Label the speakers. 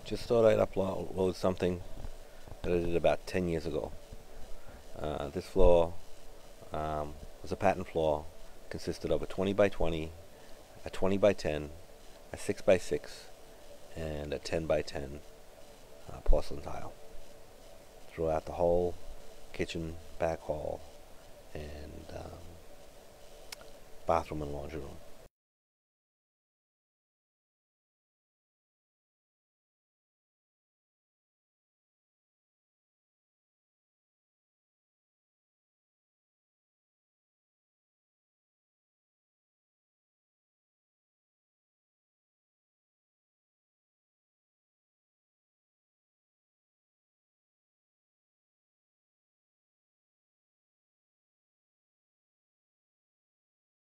Speaker 1: Just thought I'd upload something that I did about 10 years ago. This floor was a pattern floor, consisted of a 20 by 20, a 20 by 10, a 6 by 6, and a 10 by 10 porcelain tile throughout the whole kitchen, back hall, and bathroom and laundry room.